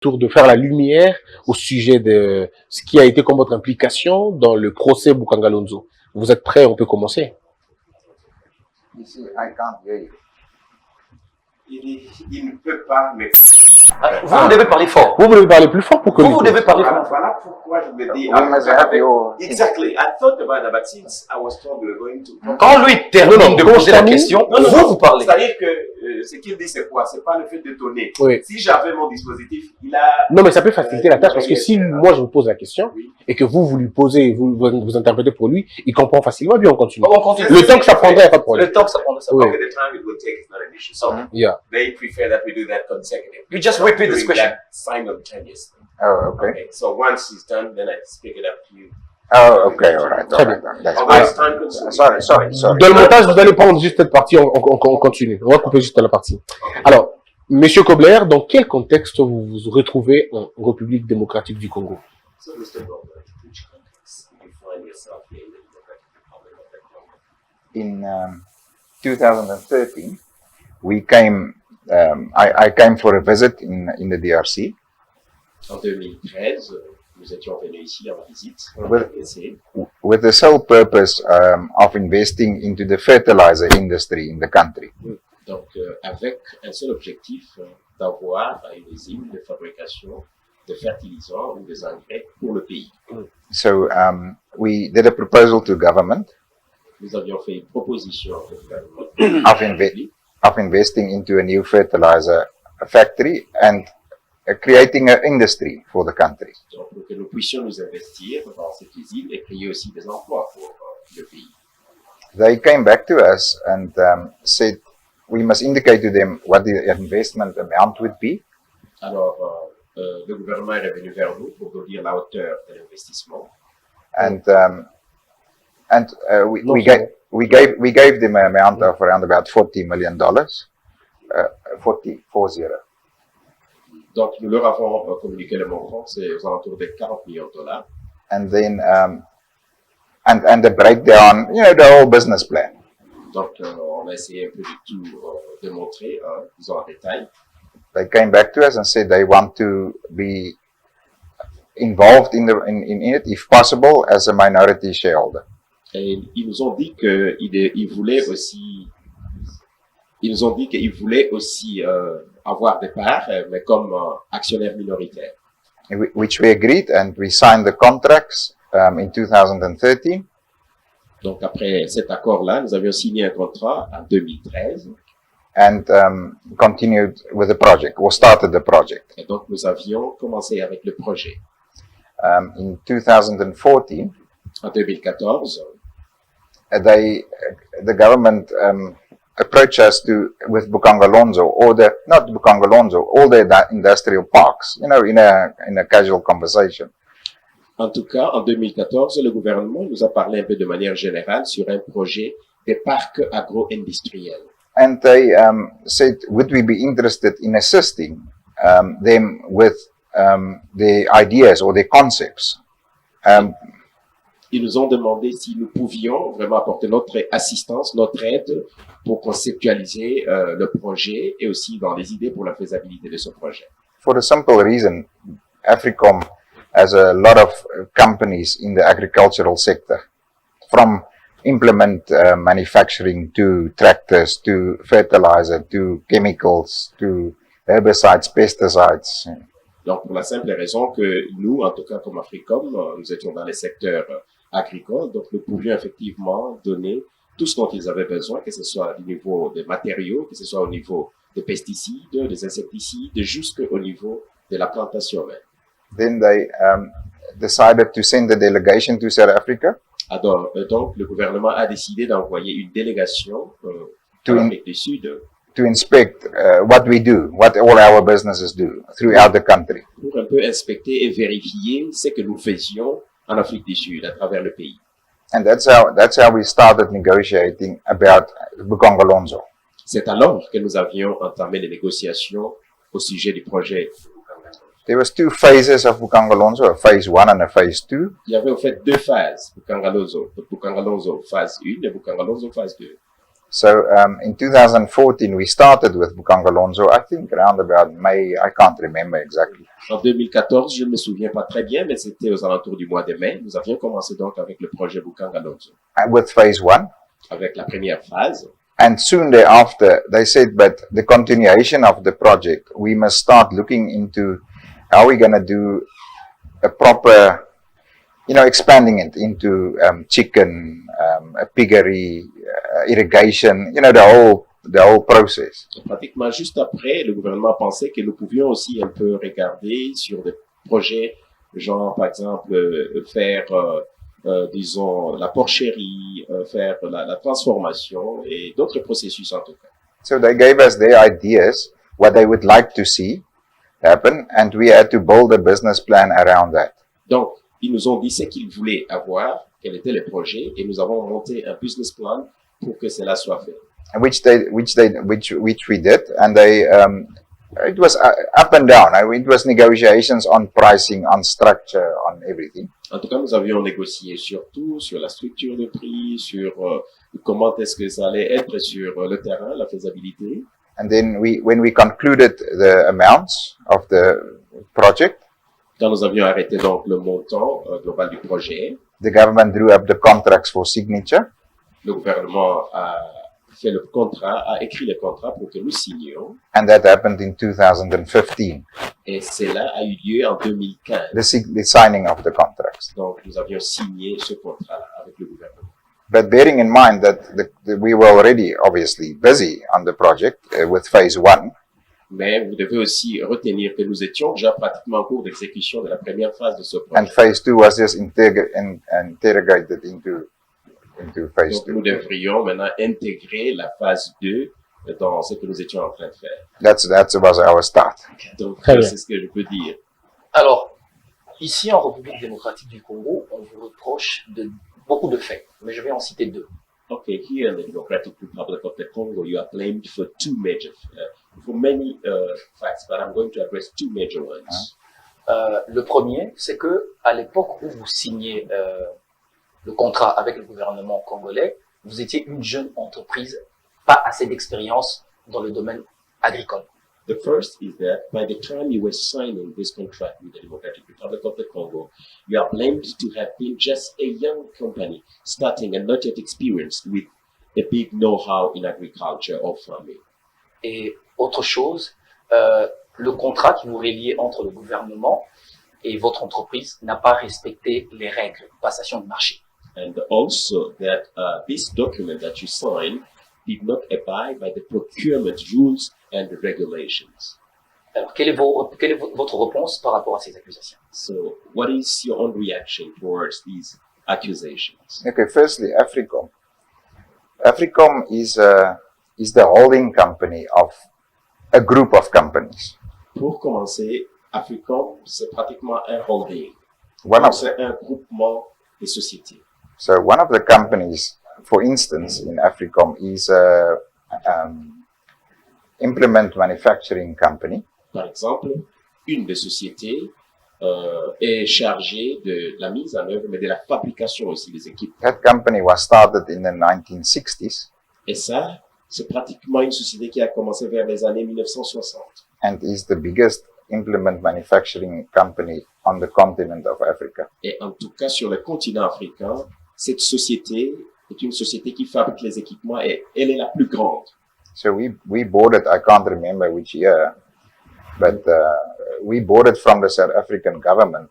autour de faire la lumière au sujet de ce qui a été comme votre implication dans le procès Bukanga Lonzo. Vous êtes prêts? On peut commencer. You see, I can't hear you. Il ne peut pas, mais... Vous devez parler fort. Vous devez parler plus fort pour que Vous devez parler fort. Voilà pourquoi je me dis... We must have your... Exactly. I thought about that, but since I was told we were going to... Quand lui termine de poser la question, vous parlez. C'est-à-dire que ce qu'il dit, c'est quoi? C'est pas le fait de donner. Oui. Si j'avais mon dispositif, il a... Non, mais ça peut faciliter la tâche parce que si moi je vous pose la question et que vous lui posez, vous interprétez pour lui, il comprend facilement, puis on continue. On continue. Le temps que ça prendrait, il n'y a pas de problème. Le temps que ça prendrait, ça Oui. Okay, the time it will take is not an issue. So Yeah. they prefer that we do that consecutively. You just repeat this Doing question. that simultaneously. Oh, okay. Okay. So once he's done, then I speak it up to you. Oh, okay, all right. Très bien. That's Otherwise, time consuming. Sorry. Dans le montage, vous allez prendre juste cette partie, on continue. On va couper juste la partie. Alors, Monsieur Grobler, dans quel contexte vous vous retrouvez en République Démocratique du Congo? So, Mr. Grobler, which context do you find yourself in the Democratic Republic of the Congo? In 2013, we came. I came for a visit in the DRC En 2013, nous étions venus ici en visite. with the sole purpose of investing into the fertilizer industry in the country. Donc, avec un seul objectif d'avoir une usine de fabrication de fertilisants ou des engrais pour le pays. So we did a proposal to government Nous avions fait une proposition au gouvernement of investing into a new fertilizer factory and creating an industry for the country. donc, pour que nous puissions nous investir dans cette usine et créer aussi des emplois pour le pays. They came back to us and said we must indicate to them what the investment amount would be. Alors, le gouvernement est revenu vers nous pour nous dire la hauteur de l'investissement. And we gave them an amount of around about $40 million, 40. Donc, nous leur avons communiqué le montant, c'est aux alentours de 40 millions de dollars. And then and the breakdown, the whole business plan. Donc, on a essayé un peu de tout démontrer, disons en détail. They came back to us and said they want to be involved in it, if possible, as a minority shareholder. Et ils nous ont dit qu'ils voulaient aussi, avoir des parts, mais comme actionnaires minoritaires. Which we agreed, and we signed the contracts in 2013. Donc, après cet accord-là, nous avions signé un contrat en 2013. And continued with the project, or started the project. Et donc, nous avions commencé avec le projet. In 2014, En 2014, the government approached us with Bukanga Lonzo, all the industrial parks, in a casual conversation. en tout cas, en 2014, le gouvernement nous a parlé un peu de manière générale sur un projet des parcs agro-industriels. And they said, would we be interested in assisting them with the ideas or the concepts? Ils nous ont demandé si nous pouvions vraiment apporter notre assistance, notre aide pour conceptualiser le projet et aussi dans les idées pour la faisabilité de ce projet. For a simple reason, AFRICOM has a lot of companies in the agricultural sector, from implement manufacturing to tractors to fertilizer to chemicals to herbicides, pesticides. Donc, pour la simple raison que nous, en tout cas comme AFRICOM, nous étions dans les secteurs agricoles, donc nous pouvions effectivement donner tout ce dont ils avaient besoin, que ce soit au niveau des matériaux, que ce soit au niveau des pesticides, des insecticides, jusqu'au niveau de la plantation même. Then they decided to send a delegation to South Africa. Alors, donc, le gouvernement a décidé d'envoyer une délégation en Afrique du Sud to inspect what we do, what all our businesses do throughout the country. pour un peu inspecter et vérifier ce que nous faisions en Afrique du Sud, à travers le pays. And that's how we started negotiating about Bukanga Lonzo. C'est alors que nous avions entamé les négociations au sujet du projet. There was 2 phases of Bukanga Lonzo, a phase 1 and a phase 2. Il y avait au fait 2 phases, Bukanga Lonzo phase 1 et Bukanga Lonzo phase 2. So in 2014, we started with BUKANGA LONZO, I think around about May, I can't remember exactly. En 2014, je ne me souviens pas très bien, mais c'était aux alentours du mois de mai. Nous avions commencé donc avec le projet BUKANGA LONZO, With phase 1. avec la première phase. And soon thereafter, they said, but the continuation of the project, we must start looking into how we're going to do a proper, expanding it into chicken, a piggery, irrigation, the whole process. Pratiquement juste après, le gouvernement pensait que nous pouvions aussi un peu regarder sur des projets, genre par exemple faire, disons, la porcherie, faire la transformation et d'autres processus en tout cas. So they gave us their ideas, what they would like to see happen, and we had to build a business plan around that. Donc, ils nous ont dit ce qu'ils voulaient avoir, quel était le projet, et nous avons monté un business plan pour que cela soit fait. Which we did, and it was up and down. It was negotiations on pricing, on structure, on everything. En tout cas, nous avions négocié sur tout, sur la structure de prix, sur comment est-ce que ça allait être sur le terrain, la faisabilité. And then when we concluded the amounts of the project, quand nous avions arrêté donc le montant global du projet, the government drew up the contracts for signature. Le gouvernement a fait le contrat, a écrit le contrat pour que nous signions. And that happened in 2015. Et cela a eu lieu en 2015. The signing of the contracts. Donc nous avions signé ce contrat avec le gouvernement. But bearing in mind that we were already obviously busy on the project with phase 1. Mais vous devez aussi retenir que nous étions déjà pratiquement en cours d'exécution de la première phase de ce projet. And phase 2 was just integrated into phase Donc 2. nous devrions maintenant intégrer la phase 2 dans ce que nous étions en train de faire. That was our start. Donc Très c'est ce que je peux dire. Alors, ici en République Démocratique du Congo, on vous reproche beaucoup de faits, mais je vais en citer 2. Okay, here in the Democratic Republic of the Congo, you are blamed for for many facts, but I'm going to address 2 major ones. Le premier, c'est que à l'époque où vous signez le contrat avec le gouvernement congolais, vous étiez une jeune entreprise, pas assez d'expérience dans le domaine agricole. The first is that by the time you were signing this contract with the Democratic Republic of the Congo, you are blamed to have been just a young company starting and not yet experienced with a big know-how in agriculture or farming. Et autre chose, le contrat qui vous reliait entre le gouvernement et votre entreprise n'a pas respecté les règles de passation de marché. And also that this document that you signed did not abide by the procurement rules and the regulations. Alors, quelle est votre réponse par rapport à ces accusations? So, what is your own reaction towards these accusations? Okay, firstly, AFRICOM. AFRICOM is the holding company of a group of companies. Pour commencer, AFRICOM, c'est pratiquement un holding. C'est un groupement de sociétés. So one of the companies, for instance, in AFRICOM is Implement Manufacturing Company. Par exemple, une des sociétés est chargée de la mise en œuvre, mais de la fabrication aussi des équipes. That company was started in the 1960s. Et ça, c'est pratiquement une société qui a commencé vers les années 1960. And is the biggest implement manufacturing company on the continent of Africa. Et en tout cas, sur le continent africain, cette société est une société qui fabrique les équipements et elle est la plus grande. So we bought it, I can't remember which year, but we bought it from the South African government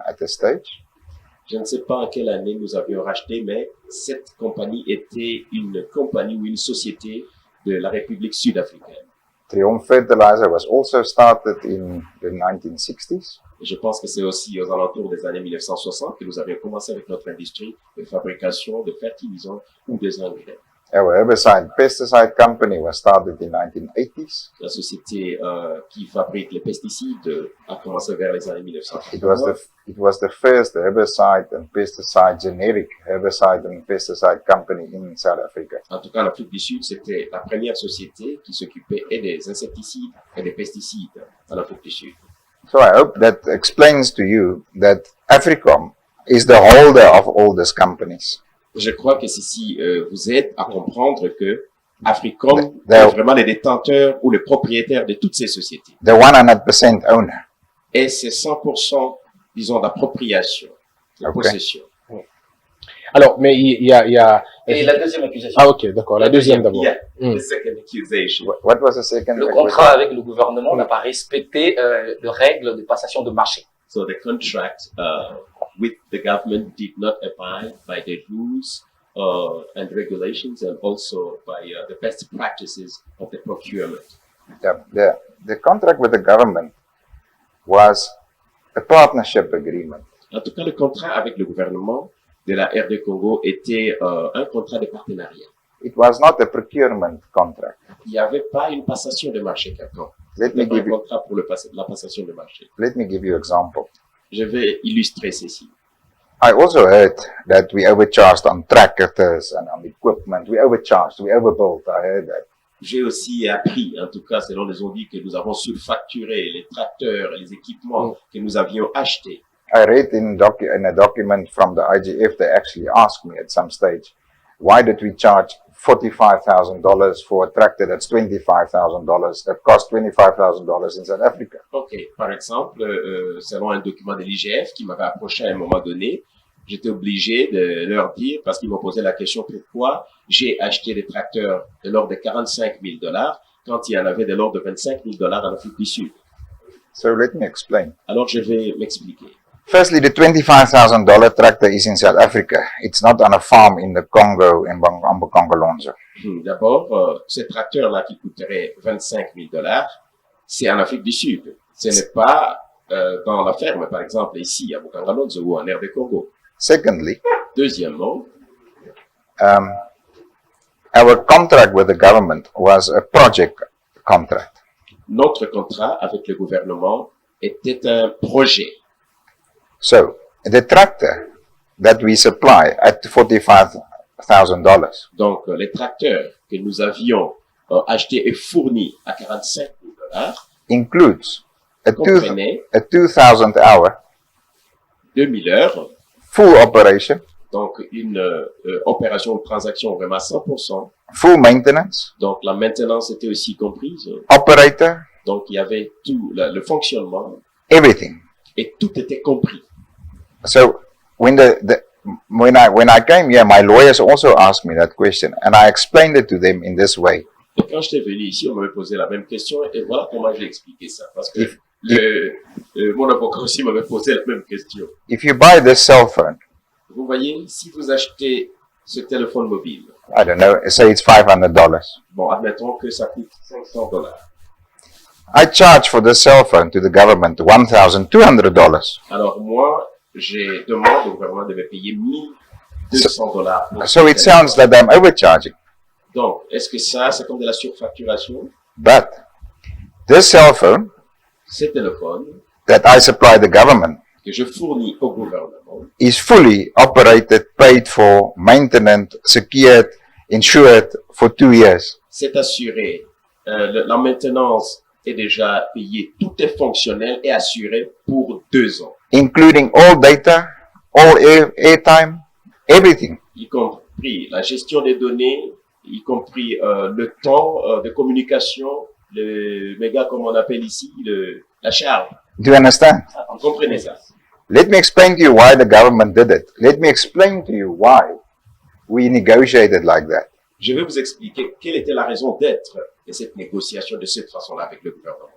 at the stage. Je ne sais pas en quelle année nous avions racheté, mais cette compagnie était une compagnie ou une société de la République sud-africaine. Triumph Fertilizer was also started in the 1960s. Et je pense que c'est aussi aux alentours des années 1960 que nous avions commencé avec notre industrie de fabrication de fertilisants ou des engrais. Our herbicide pesticide company was started in 1980s. La société qui fabrique les pesticides a commencé vers les années 1980. It was the first herbicide and pesticide generic herbicide and pesticide company in South Africa. En tout cas, en Afrique du Sud, c'était la première société qui s'occupait des insecticides et des pesticides en Afrique du Sud. So I hope that explains to you that AFRICOM is the holder of all these companies. Je crois que ceci vous aide à comprendre que Africom est vraiment les détenteurs ou les propriétaires de toutes ces sociétés. The 100% owner. Et c'est 100%, disons, d'appropriation, de possession. Alors, mais il y a... Et la deuxième accusation. Ah, ok, d'accord. La deuxième d'abord. Yeah, the second accusation. What was the second? Le contrat avec le gouvernement n'a pas respecté les règles de passation de marché. So the contract with the government did not abide by the rules and regulations and also by the best practices of the procurement. The contract with the government was a partnership agreement. En tout cas, le contrat avec le gouvernement de la RD Congo était un contrat de partenariat. It was not a procurement contract. Il n'y avait pas une passation de marché quelconque. Let me C'était give un you, contrat pour la passation de marché. let me give you example. Je vais illustrer ceci. I also heard that we overcharged on tractors and on equipment. We overcharged, we overbuilt. I heard that. J'ai aussi appris, en tout cas selon les audits, que nous avons surfacturé les tracteurs et les équipements que nous avions achetés. I read in a document from the IGF, they actually asked me at some stage, why did we charge $45,000 for a tractor that's $25,000 that cost $25,000 in South Africa? Ok, par exemple, selon un document de l'IGF qui m'avait approché à un moment donné, j'étais obligé de leur dire, parce qu'ils m'ont posé la question pourquoi j'ai acheté des tracteurs de l'ordre de $45,000 quand il y en avait de l'ordre de $25,000 en Afrique du Sud. So let me explain. Alors je vais m'expliquer. Firstly, the $25,000 tractor is in South Africa. It's not on a farm in the Congo, in BUKANGA LONZO. D'abord, ce tracteur-là qui coûterait $25,000, c'est en Afrique du Sud. Ce n'est pas dans la ferme, par exemple, ici, à BUKANGA LONZO ou en RD Congo. Secondly, Deuxièmement, our contract with the government was a project contract. notre contrat avec le gouvernement était un projet. So, the tractor that we supply at $45,000 Donc, les tracteurs que nous avions achetés et fournis à $45,000 includes a comprenaient 2,000 hour 2000 heures, full operation, donc une opération ou transaction vraiment à 100%. full maintenance, Donc, la maintenance était aussi comprise. operator, Donc, il y avait tout, le fonctionnement, everything. et tout était compris. So when when I came here, my lawyers also asked me that question, and I explained it to them in this way. Et quand j'étais venu ici, on m'avait posé la même question, et voilà comment j'ai expliqué ça. Parce que mon avocat aussi m'avait posé la même question. If you buy this cell phone, Vous voyez, si vous achetez ce téléphone mobile, I don't know, say it's $500. bon, admettons que ça coûte $500. I charge for the cell phone to the government $1,200. Alors moi, je demande au gouvernement de me payer $1,200. So it sounds that I'm overcharging. Donc, est-ce que ça, c'est comme de la surfacturation? But this cell phone Ce téléphone that I supply the government que je fournis au gouvernement is fully operated, paid for, maintenance, secured, insured for 2 years. c'est assuré. La maintenance est déjà payée. Tout est fonctionnel et assuré pour 2 ans. Including all data, all airtime, everything. Y compris la gestion des données, y compris le temps de communication, le méga, comme on appelle ici, la charge. Do you understand? Vous comprenez ça? Let me explain to you why the government did it. Let me explain to you why we negotiated like that. Je vais vous expliquer quelle était la raison d'être de cette négociation de cette façon-là avec le gouvernement.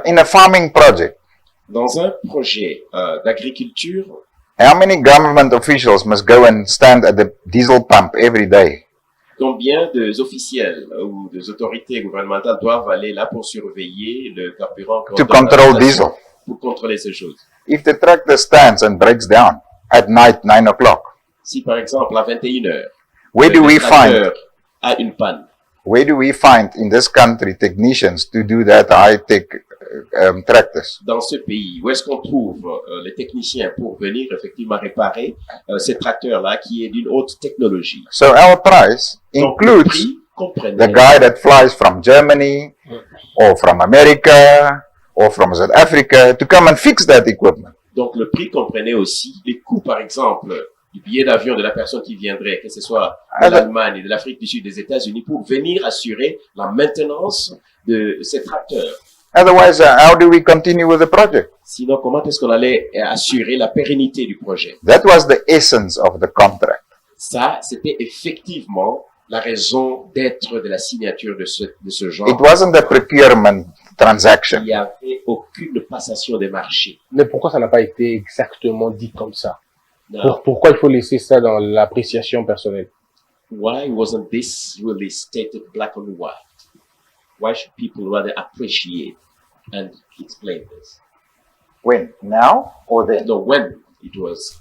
In a farming project, Dans un projet d'agriculture, how many government officials must go and stand at the diesel pump every day? combien d'officiels ou des autorités gouvernementales doivent aller là pour surveiller le carburant To control diesel. pour contrôler ces choses? If the tractor stands and breaks down at night, 9 o'clock, Si par exemple à 21h, where do we find tracteur a une panne, in this country technicians to do that high-tech tractors? dans ce pays, où est-ce qu'on trouve les techniciens pour venir effectivement réparer ces tracteurs-là qui est d'une haute technologie? So our price Donc, le includes prix comprenait the guy that flies from Germany or from America or from South Africa to come and fix that equipment. Donc, le prix comprenait aussi les coûts, par exemple, du billet d'avion de la personne qui viendrait, que ce soit de l'Allemagne, de l'Afrique du Sud, des États-Unis, pour venir assurer la maintenance de ces tracteurs. Otherwise, how do we continue with the project? Sinon, comment est-ce qu'on allait assurer la pérennité du projet? That was the essence of the contract. Ça, c'était effectivement la raison d'être de la signature de ce genre. It wasn't a procurement transaction. Il n'y avait aucune passation des marchés. Mais pourquoi ça n'a pas été exactement dit comme ça? Now, Pourquoi il faut laisser ça dans l'appréciation personnelle? why wasn't this really stated black and white? Why should people rather appreciate and explain this? When? Now or then? No, when it was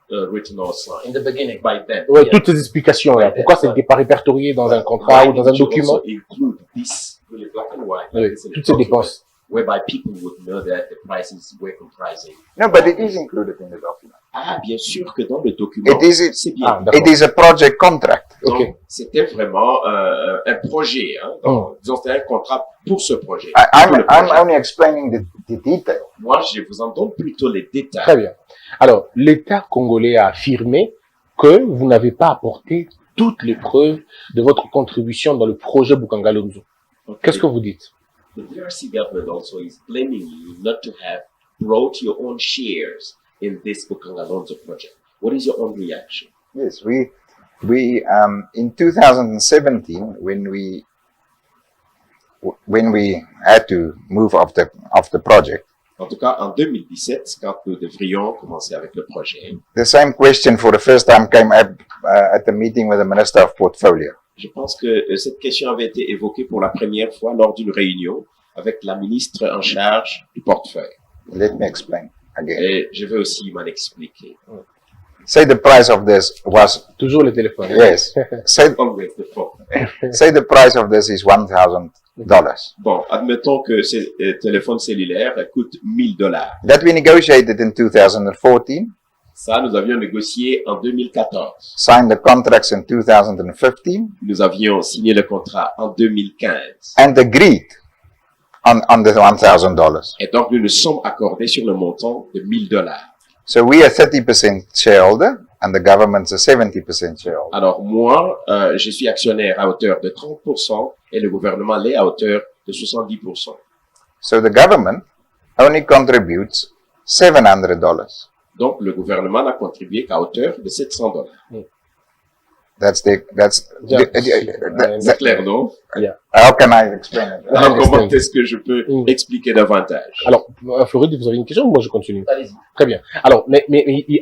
written or signed. In the beginning. By then. Ouais, yeah. toutes ces explications-là. Pourquoi ça n'était pas répertorié dans un contrat ou dans un Why did you document? also include this really black and white? Oui, This in the toutes ces document, dépenses. whereby people would know that the prices were comprising. No, but it is included in the document. Ah, bien sûr que dans le document, It is, c'est Ah, bien. d'accord. it is a project contract. Donc, Ok. c'était vraiment un projet. Hein, disons, c'était un contrat pour ce projet. I'm Pour le projet. only explaining the detail. Moi, je vous en donne plutôt les détails. Très bien. Alors, l'État congolais a affirmé que vous n'avez pas apporté toutes les preuves de votre contribution dans le projet Bukanga Lonzo. Okay. Qu'est-ce que vous dites? The DRC government also is blaming you not to have brought your own shares in this BUKANGA LONZO project. What is your own reaction? Yes, we in 2017 when we had to move off the project, En tout cas, en 2017, quand nous devrions commencer avec le projet, the same question for the first time came up at the meeting with the Minister of Portfolio. je pense que cette question avait été évoquée pour la première fois lors d'une réunion avec la ministre en charge du portefeuille. Let me explain again. Et je vais aussi m'en expliquer. Say the price of this was, Toujours le téléphone. yes, say Always the phone. the price of this is $1,000. Bon, admettons que ces téléphones cellulaires coûtent $1,000. That we negotiated in 2014, Ça, nous avions négocié en 2014. signed the contracts in 2015, Nous avions signé le contrat en 2015. and agreed on the $1,000. Et donc, nous nous sommes accordés sur le montant de $1,000. So we are 30% shareholder, and the government's a 70% shareholder. Alors, moi, je suis actionnaire à hauteur de 30% et le gouvernement l'est à hauteur de 70%. So the government only contributes $700. Donc, le gouvernement n'a contribué qu'à hauteur de $700. C'est clair, non? How can I explain it? Alors, comment est-ce que je peux expliquer davantage? Alors, Floride, vous avez une question ou moi je continue? Allez-y. Très bien. Alors, mais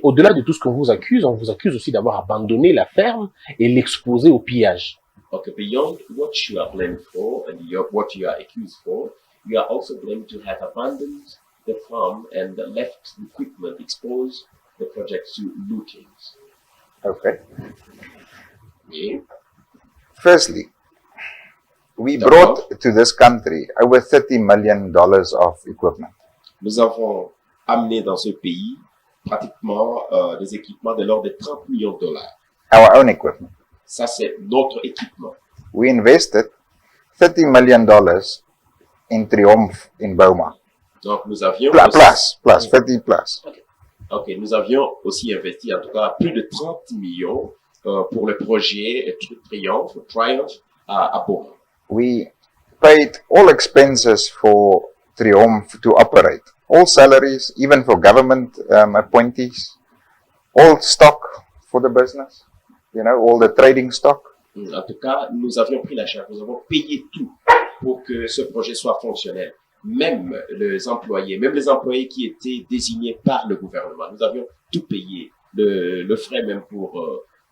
au-delà de tout ce qu'on vous accuse, on vous accuse aussi d'avoir abandonné la ferme et l'exposer au pillage. Okay, beyond what you are blamed for and what you are accused for, you are also blamed to have abandoned the farm and left the equipment exposed the project to looting. Okay. Et Firstly, we brought to this country over $30 million of equipment. nous avons amené dans ce pays pratiquement des équipements de l'ordre de $30 millions. Our own equipment. Ça, c'est notre équipement. We invested $30 million in Triumph in Boma. Donc, nous avions Plus, 30 plus. Ok, nous avions aussi investi en tout cas plus de 30 millions pour le projet Triumph à Boma. We paid all expenses for Triumph to operate. All salaries, even for government appointees. All stock for the business. You know, all the trading stock. En tout cas, nous avions pris la charge, nous avons payé tout pour que ce projet soit fonctionnel. Même les employés qui étaient désignés par le gouvernement, nous avions tout payé, le frais même pour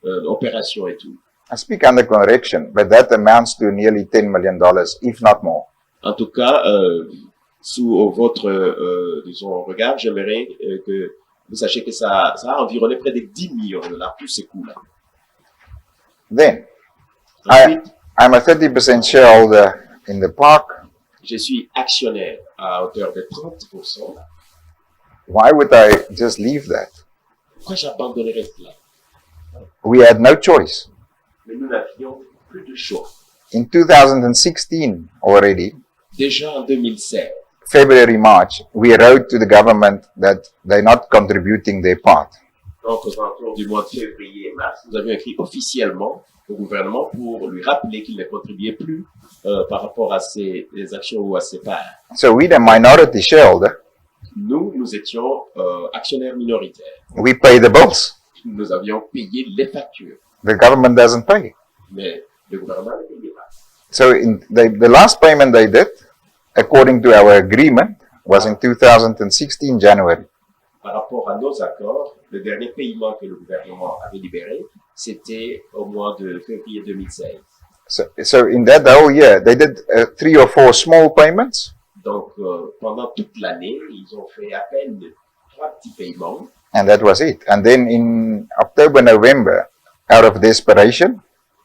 l'opération et tout. I speak under correction, but that amounts to nearly $10 million, if not more. En tout cas, sous votre, disons, regard, j'aimerais que vous sachiez que ça a environné près de $10 millions, tous ces coûts-là. Then, Ensuite, I'm a 30% shareholder in the park. je suis actionnaire à hauteur de 30%. Why would I just leave that? Pourquoi j'abandonnerais cela? We had no choice. Mais nous n'avions plus de choix. In 2016 already, Déjà en 2016, February, March, we wrote to the government that they're not contributing their part. Donc, aux alentours du mois de février et mars, nous avions écrit officiellement au gouvernement pour lui rappeler qu'il ne contribuait plus par rapport à ses actions ou à ses parts. So we, the minority shareholder, Nous étions actionnaires minoritaires. we pay the bills. Nous avions payé les factures, The government doesn't pay. mais le gouvernement ne payait pas. So the last payment they did, according to our agreement, was in 2016 January. Par rapport à nos accords, le dernier paiement que le gouvernement avait libéré, c'était au mois de février 2016. So in that whole year, they did 3 or 4 small payments. Donc, pendant toute l'année, ils ont fait à peine 3 petits paiements. And that was it. And then in October, November, out of desperation,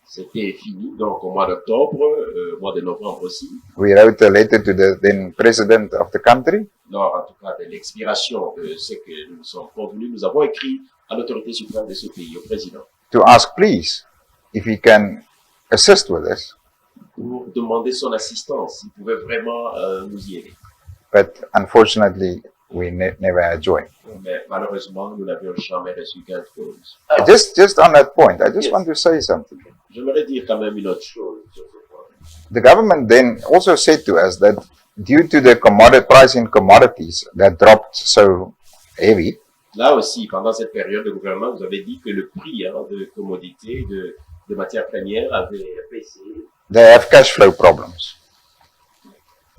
C'était fini. Donc, au mois d'octobre, mois de novembre aussi, we wrote a letter to the then president of the country lors en tout cas de l'expiration de ce que nous sommes convenus, nous avons écrit à l'autorité suprême de ce pays, au président, to ask, please, if he can assist with this. pour demander son assistance, s'il pouvait vraiment nous y aider. But unfortunately, we never had joy. Mais malheureusement, nous n'avions jamais reçu gain de cause. Alors, Just on that point, I just Yes. want to say something. J'aimerais dire quand même une autre chose sur ce point. The government then also said to us that due to the price in commodities that dropped so heavy, Là aussi, pendant cette période, le gouvernement nous avait dit que le prix de commodités, de matières premières avait baissé. they have cash flow problems,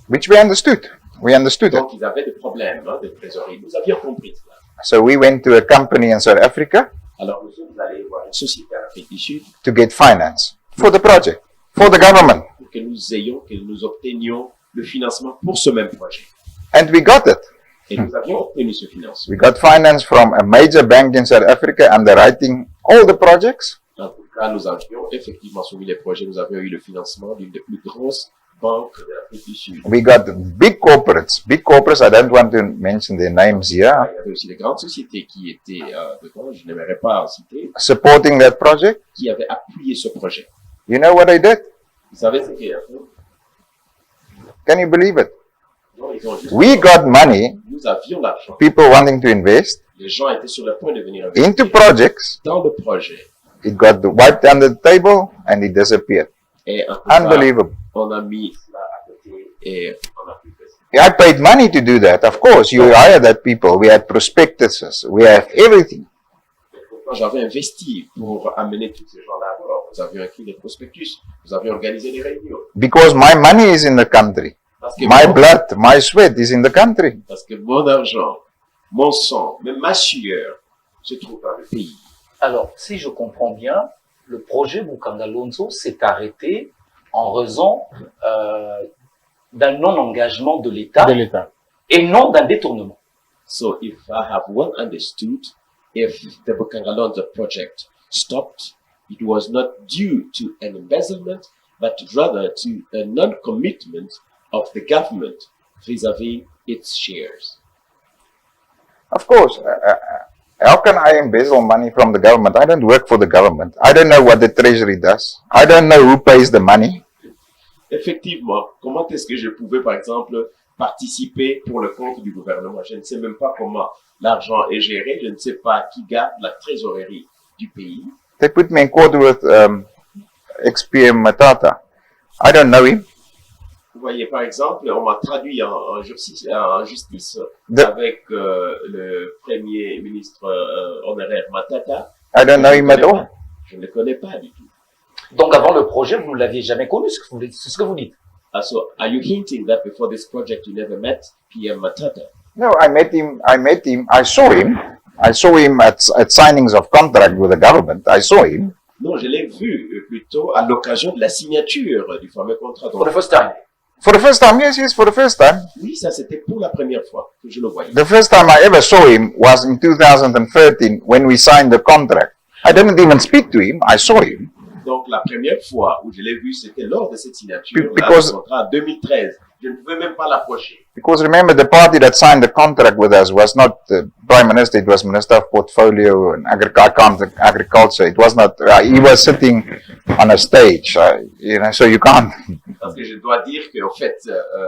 which we understood. We understood it. Donc, ils avaient des problèmes de trésorerie. Nous avions compris cela. So we went to a company in South Africa Alors, nous sommes allés voir une société en Afrique du Sud to get finance for the project, for the government. pour que nous obtenions le financement pour ce même projet. And we got it. Et nous avions obtenu ce financement. We got finance from a major bank in South Africa underwriting all the projects. En tout cas, nous avions effectivement soumis les projets. Nous avions eu le financement d'une des plus grosses banques de l'Afrique du Sud. We got big corporates. Big corporates, I don't want to mention their names here, Il y avait aussi des grandes sociétés qui étaient dedans, je n'aimerais pas en citer, supporting that project. qui avaient appuyé ce projet. You know what they did? Vous savez ce qu'ils ont Can you believe it? Non, ils ont juste- We got money, Nous avions l'argent. people wanting to invest Les gens étaient sur le point de venir into investir projects. dans le projet. It got wiped under the table and it disappeared. Et en tout cas, Unbelievable. on a mis cela à côté et on a pu faire ça. I paid money to do that. Of course, you hire that people. We had prospectuses. We have everything. Quand j'avais investi pour amener tous ces gens-là à bord, nous avions écrit des prospectus, nous avions organisé des réunions. Because my money is in the country. Parce que, My blood, my sweat is in the country. parce que mon argent, mon sang, même ma sueur se trouve dans le pays. alors, si je comprends bien, le projet Bukanga Lonzo s'est arrêté en raison d'un non-engagement de l'État De l'État. et non d'un détournement. So if I have well understood, if the BUKANGA LONZO project stopped, it was not due to an embezzlement, but rather to a non-commitment of the government vis-à-vis its shares. Of course, how can I embezzle money from the government? I don't work for the government. I don't know what the treasury does. I don't know who pays the money. Effectivement, comment est-ce que je pouvais, par exemple, participer pour le compte du gouvernement? Je ne sais même pas comment l'argent est géré, je ne sais pas qui garde la trésorerie du pays. They put me in court with ex-PM Matata. I don't know him. Vous voyez, par exemple, on m'a traduit en justice De- avec le premier ministre honoraire Matata. I don't know him at all. Je ne le connais pas du tout. Donc, avant le projet, vous ne l'aviez jamais connu, c'est ce que vous dites. So, are you hinting that before this project you never met PM Matata? No, I met him. I saw him. I saw him at signings of contract with the government. I saw him. Non, je l'ai vu plutôt à l'occasion de la signature du fameux contrat. For the first time. For the first time, yes, for the first time. Oui, ça c'était pour la première fois que je le voyais. The first time I ever saw him was in 2013 when we signed the contract. I didn't even speak to him. I saw him. Donc la première fois où je l'ai vu, c'était lors de cette signature Because- du contrat en 2013. Je ne pouvais même pas l'approcher. Because remember, the party that signed the contract with us was not the Prime Minister, it was Minister of Portfolio and Agriculture. It was not, he was sitting on a stage, so you can't. Parce que je dois dire qu'en fait,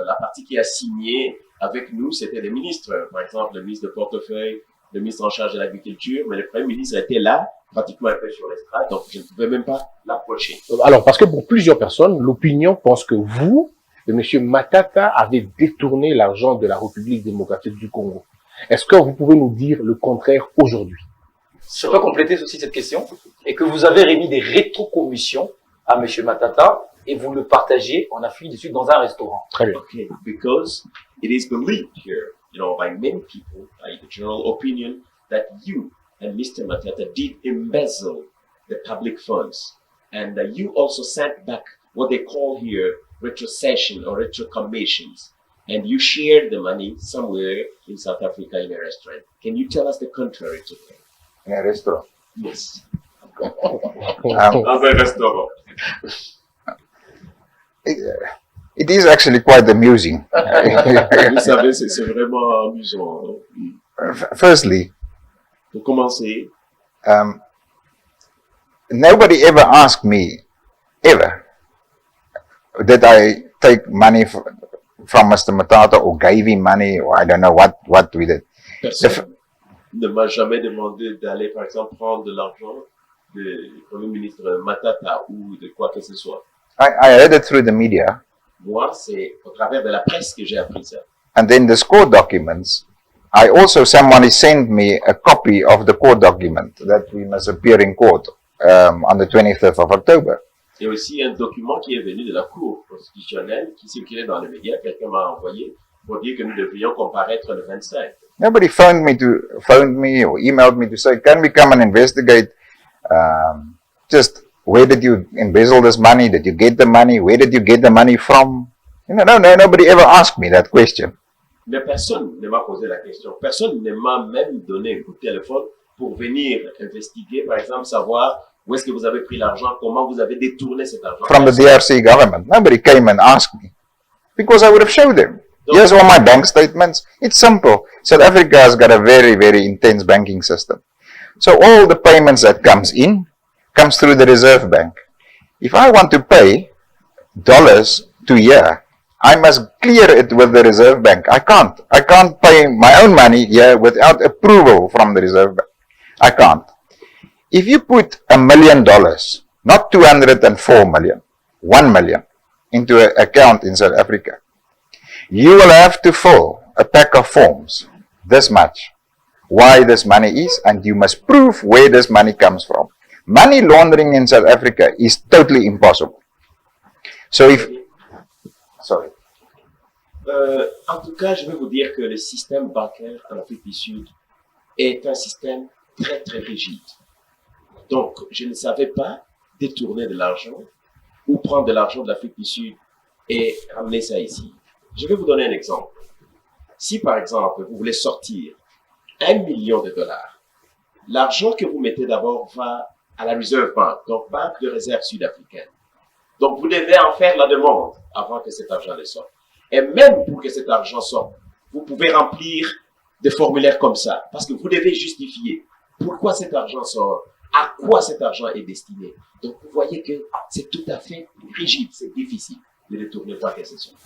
la partie qui a signé avec nous, c'était les ministres. Par exemple, le ministre de Portefeuille, le ministre en charge de l'agriculture, mais le Premier ministre était là, pratiquement un peu sur l'estrade, donc je ne pouvais même pas l'approcher. Alors, parce que pour plusieurs personnes, l'opinion pense que vous, le monsieur Matata, avez détourné l'argent de la République Démocratique du Congo. Est-ce que vous pouvez nous dire le contraire aujourd'hui? Je peux compléter aussi cette question, et que vous avez remis des rétrocommissions à monsieur Matata, et vous le partagez en Afrique du Sud dans un restaurant. Très bien. Okay, because it is believed here, by many people, the general opinion, that you and Mr. Matata did embezzle the public funds. And you also sent back what they call here retrocession or retrocommissions. And you shared the money somewhere in South Africa in a restaurant. Can you tell us the contrary to that? In a restaurant. Yes. Um, Dans un restaurant. it is actually quite amusing. Vous savez, c'est vraiment amusant. Firstly, Pour commencer, nobody ever asked me, ever, that I take money from Mr. Matata or gave him money or I don't know what we did. personne ne m'a jamais demandé d'aller, par exemple, prendre de l'argent du Premier ministre Matata ou de quoi que ce soit. I heard it through the media, Moi, c'est au travers de la presse que j'ai appris ça. and then the court documents. Somebody sent me a copy of the court document that we must appear in court on the 25th of October. Il y a aussi un document qui est venu de la Cour constitutionnelle qui circulait dans les médias. Quelqu'un m'a envoyé pour dire que nous devrions comparaître le 25. Nobody phoned me or emailed me to say, can we come and investigate? Just where did you embezzle this money? Did you get the money? Where did you get the money from? Nobody ever asked me that question. Mais personne ne m'a posé la question. Personne ne m'a même donné un coup de téléphone pour venir investiguer, par exemple, savoir où est-ce que vous avez pris l'argent, comment vous avez détourné cet argent. From the DRC government. Nobody came and asked me. Because I would have showed them. Here's all my bank statements. It's simple. South Africa has got a very, very intense banking system. So all the payments that comes through the Reserve Bank. If I want to pay dollars to here, I must clear it with the Reserve Bank. I can't pay my own money here without approval from the Reserve Bank. I can't. If you put $1 million, not 204 million, 1 million into an account in South Africa, you will have to fill a pack of forms, this much, why this money is, and you must prove where this money comes from. Money laundering in South Africa is totally impossible. So En tout cas, je vais vous dire que le système bancaire en Afrique du Sud est un système très, très rigide. Donc, je ne savais pas détourner de l'argent ou prendre de l'argent de l'Afrique du Sud et ramener ça ici. Je vais vous donner un exemple. Si, par exemple, vous voulez sortir $1 million, l'argent que vous mettez d'abord va à la Reserve Bank, donc Banque de réserve sud-africaine. Donc, vous devez en faire la demande avant que cet argent ne sorte. Et même pour que cet argent sorte, vous pouvez remplir des formulaires comme ça, parce que vous devez justifier pourquoi cet argent sort, à quoi cet argent est destiné. Donc, vous voyez que c'est tout à fait rigide, c'est difficile de détourner quoi que ce soit.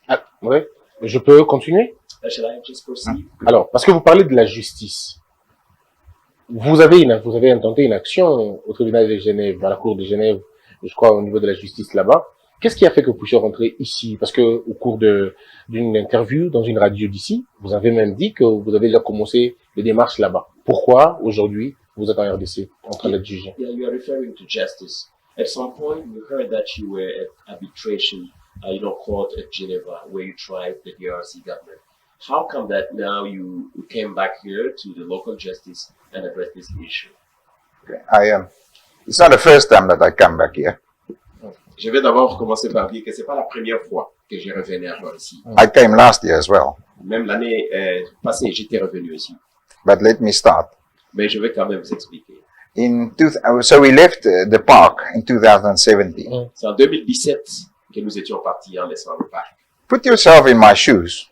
Ah, ouais. Je peux continuer? Shall I just proceed? Alors, parce que vous parlez de la justice. Vous avez intenté une action au tribunal de Genève, à la Cour de Genève, je crois au niveau de la justice là-bas. Qu'est-ce qui a fait que vous puissiez rentrer ici? Parce que au cours d'une interview dans une radio d'ici, vous avez même dit que vous avez déjà commencé les démarches là-bas. Pourquoi aujourd'hui vous êtes en RDC en train d'être jugé? Yeah, you are referring to justice. At some point, we heard that you were at arbitration, court at Geneva, where you tried the DRC government. How come that now you came back here to the local justice and address this issue? Okay. It's not the first time that I come back here. Je vais d'abord commencer par dire que c'est pas la première fois que je revenais alors ici. I came last year as well. Même l'année passée, j'étais revenu ici. But let me start. Mais je vais quand même vous expliquer. So we left the park in 2017. C'est en 2017 que nous étions partis en laissant le parc. Put yourself in my shoes.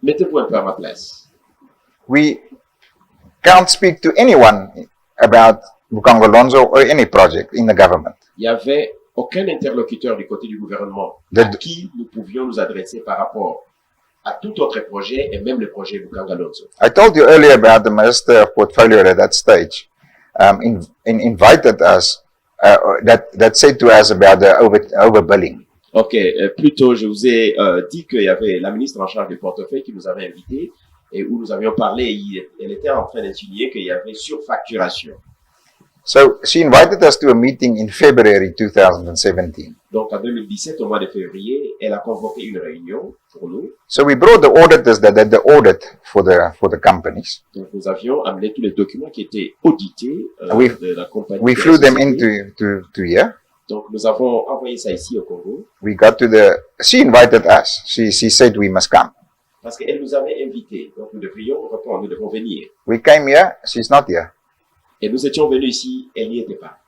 Mettez-vous un peu à ma place. We can't speak to anyone about BUKANGA LONZO or any project in the government. Il y avait aucun interlocuteur du côté du gouvernement à qui nous pouvions nous adresser par rapport à tout autre projet et même le projet Bukanga Lonzo. I told you earlier about the Minister of Portfolio at that stage invited us, that said to us about the overbilling. Ok, plus tôt, je vous ai dit qu'il y avait la ministre en charge du portefeuille qui nous avait invités et où nous avions parlé, elle était en train d'insinuer qu'il y avait surfacturation. So she invited us to a meeting in February 2017. Donc en 2017, au mois de février, elle a convoqué une réunion pour nous. So we brought the auditors that did the audit for the companies. Donc nous avions amené tous les documents qui étaient audités de la compagnie. We flew them into to here. Donc nous avons envoyé ça ici au Congo. We got to she invited us. She said we must come. Parce qu'elle nous avait invités. Donc nous devrions répondre, nous devons venir. We came here, she's not here. Et nous étions venus ici, elle n'y était pas.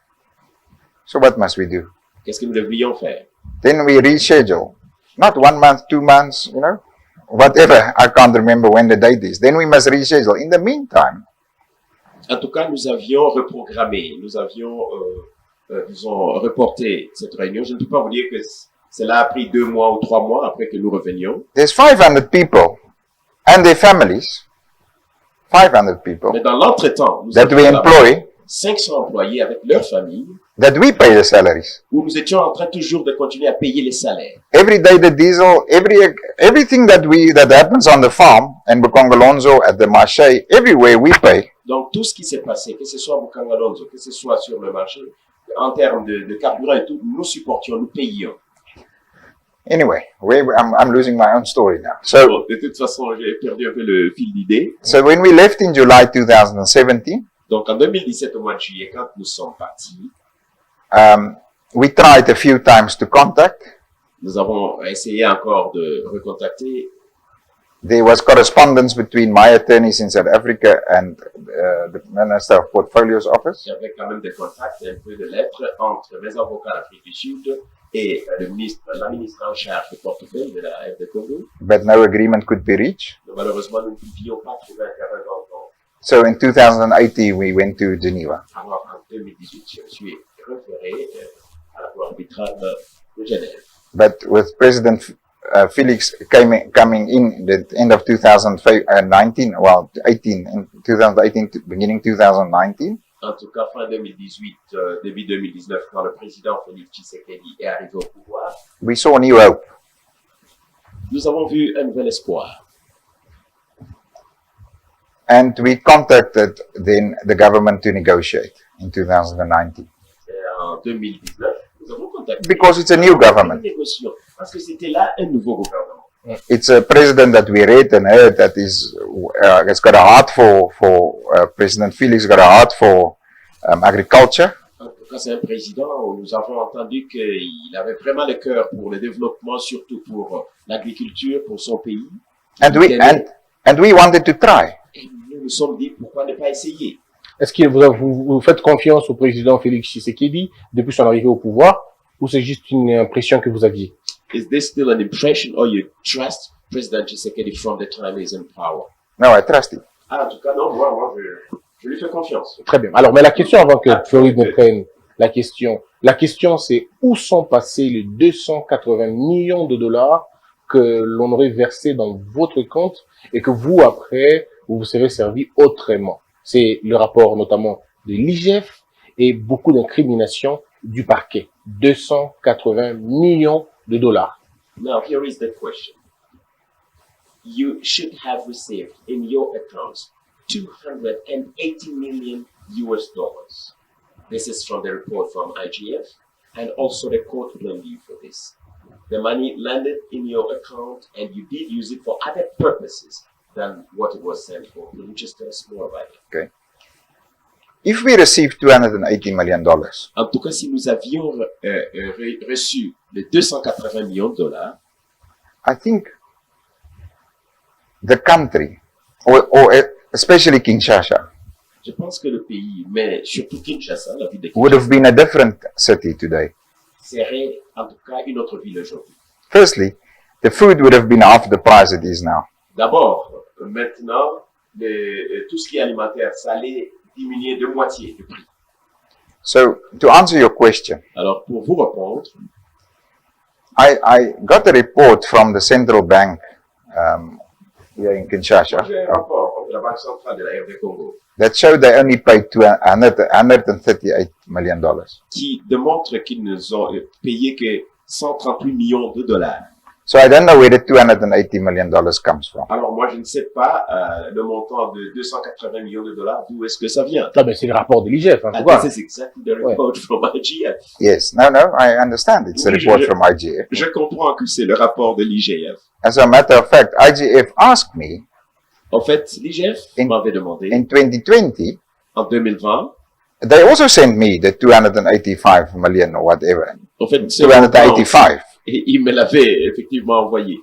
So what must we do? Qu'est-ce que nous devrions faire? Then we reschedule. Not 1 month, 2 months, whatever. I can't remember when the date is. Then we must reschedule. In the meantime, en tout cas, nous avions reprogrammé, nous avions, disons, reporté cette réunion. Je ne peux pas vous dire que cela a pris 2 mois ou 3 mois après que nous revenions. there's 500 people and their families. 500 people Mais dans l'entretemps, nous that we avions employ, 500 employés avec leurs familles, that we pay the salaries. où nous étions en train toujours de continuer à payer les salaires. Every day the diesel, everything that happens on the farm and Bukanga Lonzo at the marché, everywhere we pay. Donc tout ce qui s'est passé, que ce soit à Bukanga Lonzo, que ce soit sur le marché, en termes de carburant et tout, nous supportions, nous payions. Anyway, I'm losing my own story now. So, Bon, de toute façon, j'ai perdu un peu le fil d'idée. so when we left in July 2017, Donc en 2017, au mois de juillet, quand nous sommes partis, we tried a few times to contact. nous avons essayé encore de recontacter. There was correspondence between my attorneys in South Africa and the Minister of Portfolio's office. Il y avait quand même des contacts, un peu de lettres entre mes avocats d'Afrique du Sud et la ministre en charge du portefeuille de la FD Congo. But no agreement could be reached. Malheureusement, nous ne pouvions pas trouver un terrain d'entente. So in 2018, we went to Geneva. Alors en 2018, je me suis référé à la Cour arbitrale de Genève. But with President Felix coming in the end of 2019, well, 18, in 2018, beginning 2019, En tout cas, fin 2018, début 2019, quand le président Félix Tshisekedi est arrivé au pouvoir, we saw a new hope. nous avons vu un nouvel espoir. And we contacted then the government to negotiate in 2019. Et en 2019, nous avons contacté. Because it's a new government. Négocions, parce que c'était là un nouveau gouvernement. It's a president that we read and heard that has got a heart for President Felix, got a heart for agriculture. En tout cas, c'est un président où nous avons entendu qu'il avait vraiment le cœur pour le développement, surtout pour l'agriculture, pour son pays. And we wanted to try. Et nous nous sommes dit, pourquoi ne pas essayer? Est-ce que vous faites confiance au président Félix Tshisekedi depuis son arrivée au pouvoir, ou c'est juste une impression que vous aviez? Is this still an impression or you trust President Tshisekedi from the time he's in power? No, I trust him. Ah, en tout cas, non, moi je lui fais confiance. Très bien. Alors, mais la question avant que Floride ne prenne la question c'est où sont passés les 280 millions de dollars que l'on aurait versés dans votre compte et que vous, après, vous vous serez servi autrement. C'est le rapport notamment de l'IGF et beaucoup d'incriminations du parquet. 280 millions de dollars. Now, here is the question. You should have received in your accounts 280 million US dollars. This is from the report from IGF, and also the court blamed you for this. The money landed in your account and you did use it for other purposes than what it was sent for. Can you just tell us more about it? Okay. If we received $280 million, En tout cas, si nous avions reçu les 280 millions de dollars, I think the country, or especially Kinshasa, je pense que le pays, mais surtout Kinshasa, la ville de would Kinshasa, have been a different city today. serait en tout cas une autre ville aujourd'hui. Firstly, the food would have been half the price it is now. D'abord, maintenant, tout ce qui est alimentaire, ça allait diminuer de moitié le prix. So, to answer your question, Alors, pour vous répondre, I got a report from the central bank here in Kinshasa. J'ai un rapport de la Banque centrale de la RD Congo That showed they only paid $138 million. qui démontre qu'ils nous ont payé que 138 millions de dollars. So I don't know where the $280 million comes from. Alors moi, je ne sais pas le montant de 280 millions de dollars, d'où est-ce que ça vient. Non, mais c'est le rapport de l'IGF, hein, tu And vois. this is exactly the report from IGF. Yes, no, I understand. It's a Oui, report from IGF. Je comprends que c'est le rapport de l'IGF. As a matter of fact, IGF asked me En fait, l'IGF m'avait demandé, in 2020, en 2020, they also sent me the 285 million or whatever. en fait, ce montant, 285. et il me l'avait effectivement envoyé.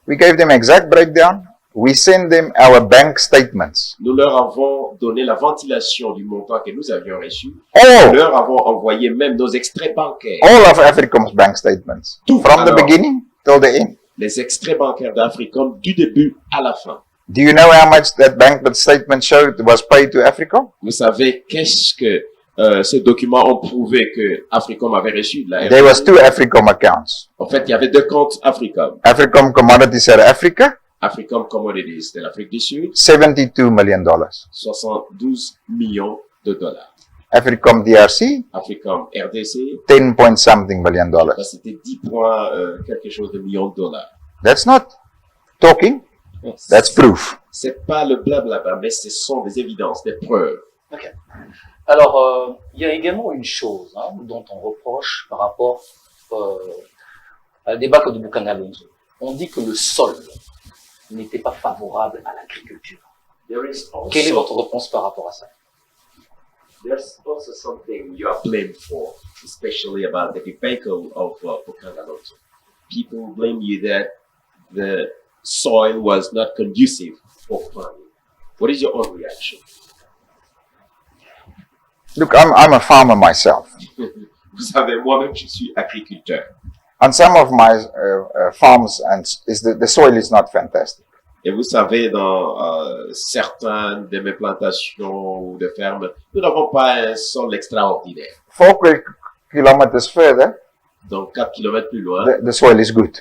We gave them exact breakdown. We sent them our bank statements. Nous leur avons donné la ventilation du montant que nous avions reçu. All, Nous leur avons envoyé même nos extraits bancaires. all of Africom's bank statements. Tout. From the Alors, beginning till the end. les extraits bancaires d'Africom du début à la fin. Do you know how much that bank statement showed was paid to Africom? Vous savez qu'est-ce que ces documents ont prouvé que Africom avait reçu de la There was RDC? 2 Africom accounts. En fait, il y avait deux comptes Africom. Africom Commodities South Africa, Africom Commodities de l'Afrique du Sud, $72 million. 72 millions de dollars. Africom DRC, Africom RDC, 10 point something million ça, dollars. c'était 10 points quelque chose de millions de dollars. That's not talking, that's proof. C'est pas le blablabla, mais ce sont des évidences, des preuves. Ok. Alors, il y a également une chose dont on reproche par rapport à la débâcle de Bukanga Lonzo. On dit que le sol n'était pas favorable à l'agriculture. There is also, Quelle est votre réponse par rapport à ça? there's also something you are blamed for, especially about the debacle of Bukanga Lonzo. People blame you that the soil was not conducive for farming. What is your own reaction? Look, I'm a farmer myself. Vous savez, moi-même, je suis agriculteur. On some of my farms, and the soil is not fantastic. Et vous savez, dans certaines de mes plantations ou de fermes, nous n'avons pas un sol extraordinaire. 4 kilometers further, Donc, 4 kilomètres plus loin, the soil is good.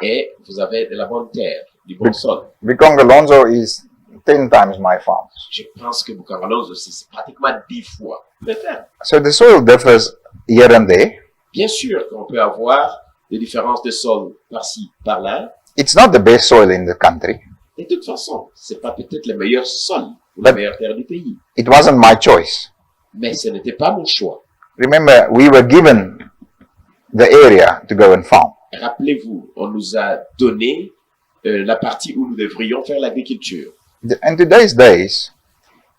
et vous avez de la bonne terre, du bon sol. Bukanga Lonzo is 10 times my farm. Je pense que Bukanga Lonzo, c'est pratiquement 10 fois mes fermes. So the soil differs here and there. Bien sûr qu'on peut avoir des différences de sol par-ci, par-là. It's not the best soil in the country. Et de toute façon, c'est pas peut-être le meilleur sol ou la meilleure terre du pays. It wasn't my choice. Mais ce n'était pas mon choix. Remember, we were given the area to go and farm. Rappelez-vous, on nous a donné la partie où nous devrions faire l'agriculture. In today's days,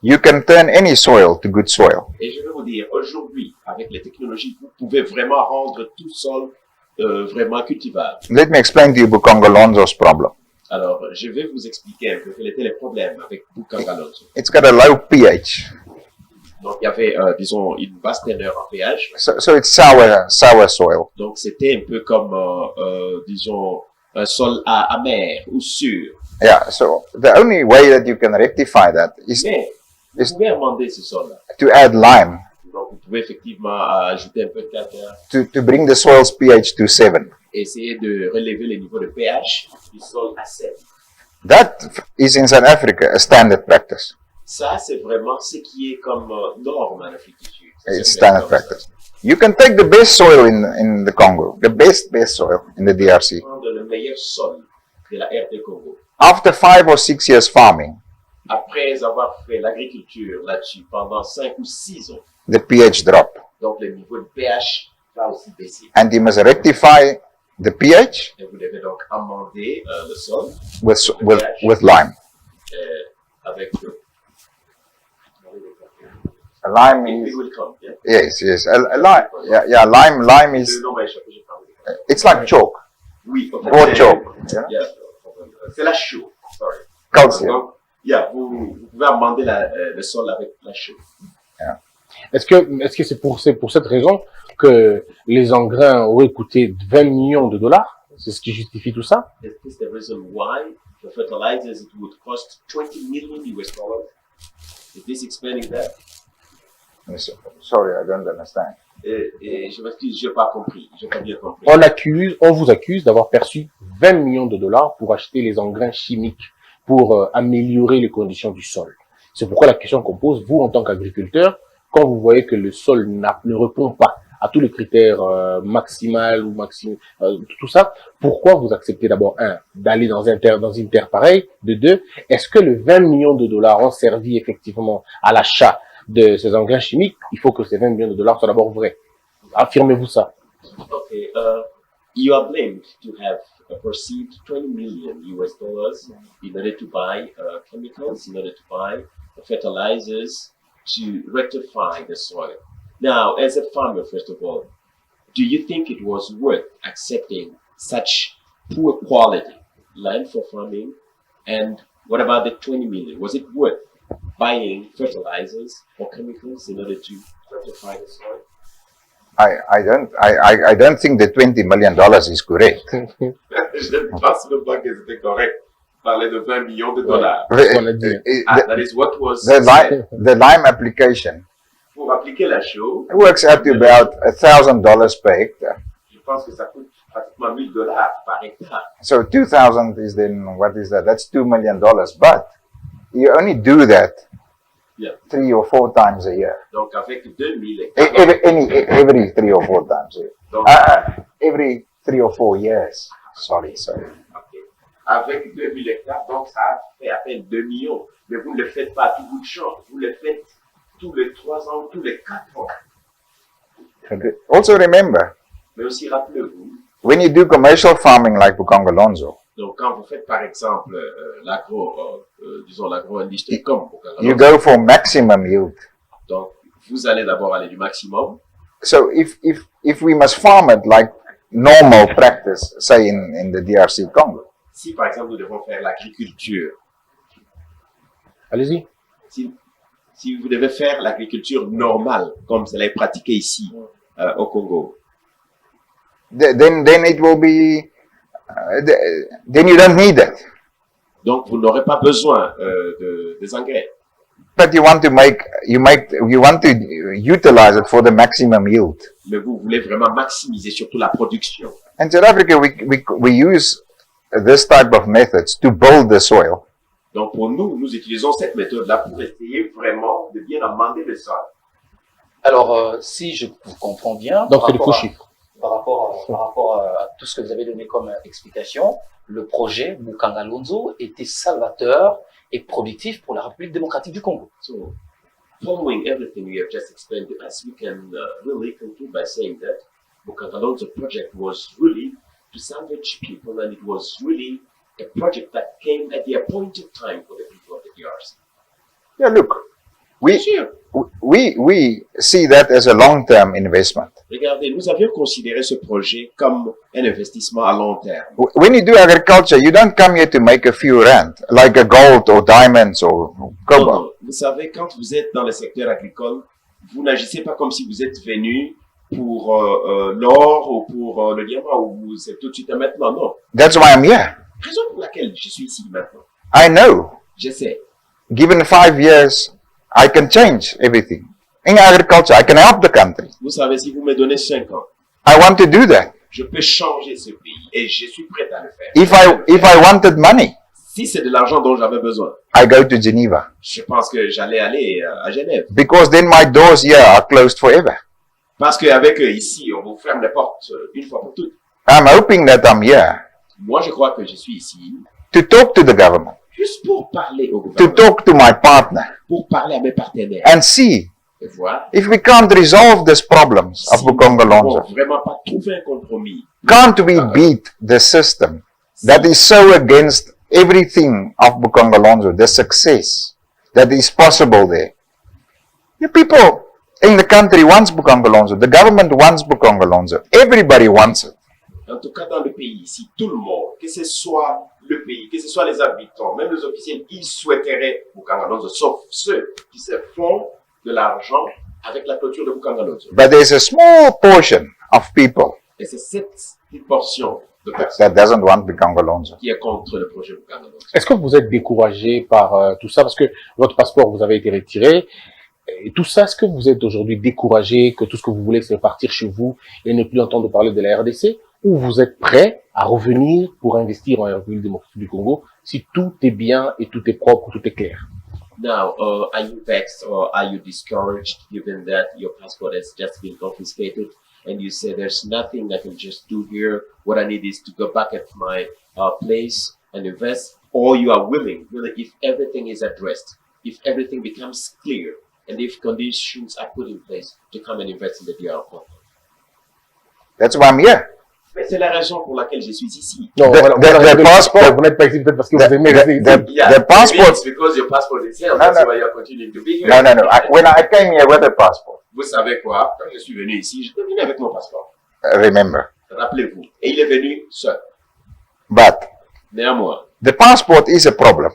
you can turn any soil to good soil. Et je vais vous dire, aujourd'hui, avec les technologies, vous pouvez vraiment rendre tout sol vraiment cultivable. Let me explain to you Bukanga Lonzo's problem. Alors, je vais vous expliquer un peu quel était le problème avec Bukanga Lonzo. It's got a low pH, Donc, il y avait, disons, une basse teneur en pH. so it's sour soil. Donc, c'était un peu comme, disons, un sol amer ou sûr. Yeah, so the only way that you can rectify that is Mais, vous pouvez amender ce sol-là. to add lime Donc, vous pouvez effectivement ajouter un peu de calcaire to bring the soil's pH to 7. et essayer de relever le niveau de pH du sol à 7. That is in South Africa a standard practice. Ça, c'est vraiment ce qui est comme norme en Afrique du Sud. It's standard practice. You can take the best soil in the Congo, the best soil in the DRC. Prendre le meilleur sol de la RD Congo. After 5 or 6 years farming, Après avoir fait l'agriculture là-dessus pendant 5 ou 6 ans, the pH drop. donc le niveau de pH va aussi baisser. And you must rectify the pH Et vous devez donc amender le sol with lime. avec A lime we is, will come, yeah? yes. A lime, yeah, lime is, Le nom va échapper, j'ai pas envie. it's like chalk, Oui, en fait, raw c'est- chalk, yeah, c'est la chaux, sorry. calcium. Donc, yeah, vous pouvez amender le sol avec la chaux. Est-ce que c'est pour cette raison que les engrais auraient coûté 20 millions de dollars? C'est ce qui justifie tout ça? Is this the reason why the fertilizers it would cost 20 million US dollars? Is this explaining that? Sorry, I don't understand. Et je m'excuse, je n'ai pas compris. Je n'ai pas bien compris. On vous accuse d'avoir perçu 20 millions de dollars pour acheter les engrais chimiques pour améliorer les conditions du sol. C'est pourquoi la question qu'on pose, vous, en tant qu'agriculteur, quand vous voyez que le sol ne répond pas à tous les critères maximal ou tout ça, pourquoi vous acceptez d'abord, d'aller dans une terre pareille, de deux, est-ce que les 20 millions de dollars ont servi effectivement à l'achat de ces engrais chimiques? Il faut que ces 20 millions de dollars soient d'abord vrais. Affirmez-vous ça. Okay, you are blamed to have perceived 20 million US dollars in order to buy chemicals, in order to buy fertilizers to rectify the soil. Now, as a farmer, first of all, do you think it was worth accepting such poor quality land for farming? And what about the 20 million? Was it worth buying fertilizers or chemicals in order to rectify the soil? I don't think the $20 million is correct. Je ne pense pas que c'était correct. Parler de 20 millions de dollars. That is what was the lime application pour appliquer la chose. works out to about $1,000 per hectare. Je pense que ça coûte pratiquement $1,000 par hectare. So 2,000 is then, what is that? That's $2 million. But you only do that 3 or 4 times a year. Donc avec 2,000 Every 3 or 4 times a year. Donc, every 3 or 4 years. Sorry. okay. Avec 2,000 hectares, donc ça fait à peine 2 millions. Mais vous ne le faites pas à tout bout de champ. Vous le faites tous les 3 ans, tous les 4 ans. Also remember, Mais aussi rappelez-vous, when you do commercial farming like Bukanga Lonzo, donc quand vous faites par exemple l'agro-industrie comme BUKANGA you LONZO, go for maximum yield. donc vous allez d'abord aller du maximum. So if we must farm it like normal practice, say in the DRC Congo, Si par exemple nous devons faire l'agriculture, Allez-y. si vous devez faire l'agriculture normale, comme cela est pratiqué ici au Congo, then it will be, then you don't need it. donc vous n'aurez pas besoin des engrais. But you want to utilize it for the maximum yield. Mais vous voulez vraiment maximiser surtout la production. In South Africa, we use this type of methods to build the soil. Donc pour nous, nous utilisons cette méthode-là pour essayer vraiment de bien amender le sol. Alors, si je vous comprends bien, Donc, c'est des faux chiffres. par rapport à tout ce que vous avez donné comme explication, le projet BUKANGA LONZO était salvateur et productif pour la République Démocratique du Congo. So, following everything we have just explained to us, we can really conclude by saying that BUKANGA LONZO project was really to salvage people, and it was really a project that came at the appointed time for the people of the DRC. Yeah, look, we see that as a long-term investment. Regardez, nous avions considéré ce projet comme un investissement à long terme. When you do agriculture, you don't come here to make a few rand, like a gold or diamonds or cobalt. Non, vous savez, quand vous êtes dans le secteur agricole, vous n'agissez pas comme si vous êtes venu pour l'or ou pour le diamant, ou c'est tout de suite et maintenant, non. That's why I'm here. Raison pour laquelle je suis ici maintenant. I know, Je sais, given 5 years, I can change everything. In agriculture, I can help the country. vous savez, si vous me donnez 5 ans, I want to do that. je peux changer ce pays et je suis prêt à le faire. If I wanted money, Si c'est de l'argent dont j'avais besoin, I go to Geneva. je pense que j'allais aller à Genève. Because then my doors here are closed forever. Parce qu'avec ici, on vous ferme les portes une fois pour toutes. I'm hoping that I'm here Moi, je crois que je suis ici to talk to the government, juste pour parler au to gouvernement, talk to my partner, pour parler à mes partenaires and see et voir if we can't resolve these problems of si nous Bukanga ne Lonzo. pouvons vraiment pas trouver un compromis. Can't we beat the system that is so against everything of Bukanga Lonzo, the success that is possible there? The people in the country wants Bukanga Lonzo, the government wants Bukanga Lonzo, everybody wants it. En tout cas, dans le pays, si tout le monde, que ce soit le pays, que ce soit les habitants, même les officiels, ils souhaiteraient BUKANGA LONZO, sauf ceux qui se font de l'argent avec la clôture de BUKANGA LONZO. But there's a small portion of people Et c'est cette petite portion de personnes that doesn't want Bukanga Lonzo. qui est contre le projet BUKANGA LONZO. Est-ce que vous êtes découragé par tout ça? Parce que votre passeport vous avez été retiré. Et tout ça, est-ce que vous êtes aujourd'hui découragé, que tout ce que vous voulez, c'est partir chez vous et ne plus entendre parler de la RDC, ou vous êtes prêt à revenir pour investir en République Démocratique du Congo si tout est bien et tout est propre, tout est clair? Now, are you vexed or are you discouraged given that your passport has just been confiscated and you say there's nothing I can just do here? What I need is to go back at my place and invest. Or you are willing, really, if everything is addressed, if everything becomes clear, and if conditions are put in place to come and invest in the DR Congo. That's why I'm here. Mais c'est la raison pour laquelle je suis ici. Non, The passport. Vous n'êtes pas ici peut-être parce que vous aimez rester ici. The passport. It's because your passport is here. No, That's no. why you're continuing to be here. No. When I came here with a passport, Vous savez quoi? Quand je suis venu ici, je suis venu avec mon passeport. remember. Rappelez-vous. Et il est venu seul. But Néanmoins, the passport is a problem